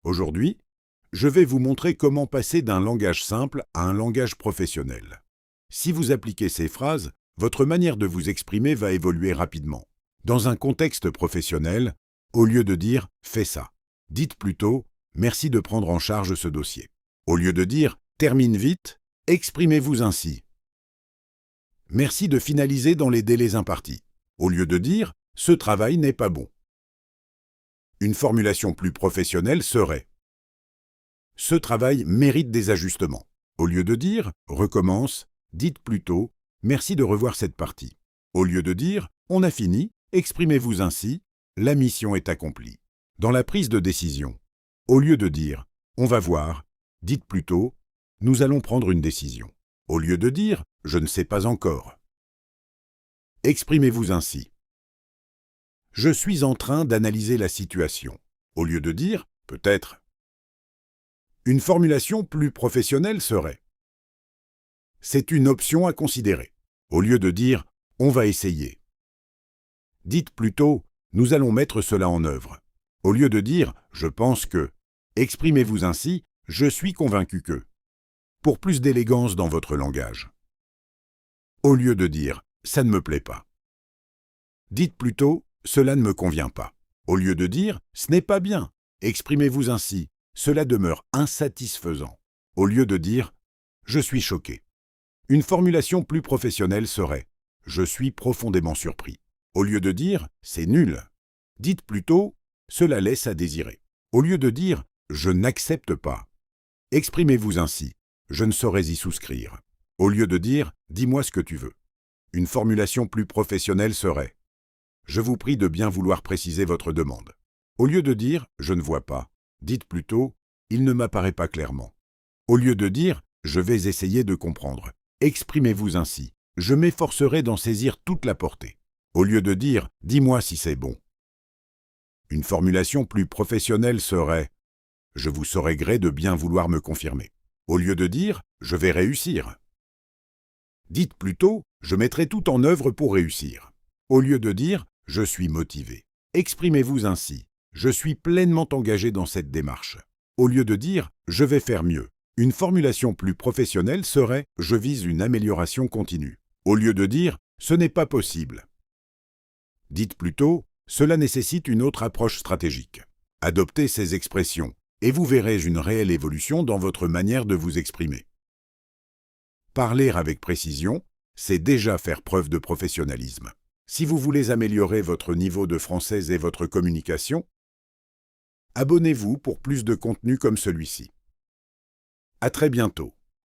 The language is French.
Aujourd'hui, je vais vous montrer comment passer d'un langage simple à un langage professionnel. Si vous appliquez ces phrases, votre manière de vous exprimer va évoluer rapidement. Dans un contexte professionnel, au lieu de dire « fais ça », dites plutôt « merci de prendre en charge ce dossier ». Au lieu de dire « termine vite », exprimez-vous ainsi. Merci de finaliser dans les délais impartis. Au lieu de dire « ce travail n'est pas bon ». Une formulation plus professionnelle serait « ce travail mérite des ajustements ». Au lieu de dire « recommence », dites plutôt « merci de revoir cette partie ». Au lieu de dire « on a fini », exprimez-vous ainsi « la mission est accomplie ». Dans la prise de décision, au lieu de dire « on va voir », dites plutôt « nous allons prendre une décision ». Au lieu de dire « je ne sais pas encore ». Exprimez-vous ainsi. Je suis en train d'analyser la situation. Au lieu de dire « peut-être ». Une formulation plus professionnelle serait « c'est une option à considérer ». Au lieu de dire « on va essayer ». Dites plutôt « nous allons mettre cela en œuvre ». Au lieu de dire « je pense que », exprimez-vous ainsi « je suis convaincu que ». Pour plus d'élégance dans votre langage. Au lieu de dire « ça ne me plaît pas », dites plutôt « cela ne me convient pas ». Au lieu de dire « ce n'est pas bien », exprimez-vous ainsi « cela demeure insatisfaisant ». Au lieu de dire « je suis choqué ». Une formulation plus professionnelle serait « je suis profondément surpris ». Au lieu de dire « c'est nul », dites plutôt « cela laisse à désirer ». Au lieu de dire « je n'accepte pas », exprimez-vous ainsi « je ne saurais y souscrire ». Au lieu de dire « dis-moi ce que tu veux ». Une formulation plus professionnelle serait « je vous prie de bien vouloir préciser votre demande ». Au lieu de dire « je ne vois pas », dites plutôt « il ne m'apparaît pas clairement ». Au lieu de dire « je vais essayer de comprendre », exprimez-vous ainsi « je m'efforcerai d'en saisir toute la portée ». Au lieu de dire « dis-moi si c'est bon ». Une formulation plus professionnelle serait « je vous saurai gré de bien vouloir me confirmer ». Au lieu de dire « je vais réussir ». Dites plutôt « je mettrai tout en œuvre pour réussir ». Au lieu de dire « je suis motivé », exprimez-vous ainsi « je suis pleinement engagé dans cette démarche ». Au lieu de dire « je vais faire mieux », une formulation plus professionnelle serait « je vise une amélioration continue ». Au lieu de dire « ce n'est pas possible ». Dites plutôt « cela nécessite une autre approche stratégique ». Adoptez ces expressions et vous verrez une réelle évolution dans votre manière de vous exprimer. Parler avec précision, c'est déjà faire preuve de professionnalisme. Si vous voulez améliorer votre niveau de français et votre communication, abonnez-vous pour plus de contenu comme celui-ci. À très bientôt.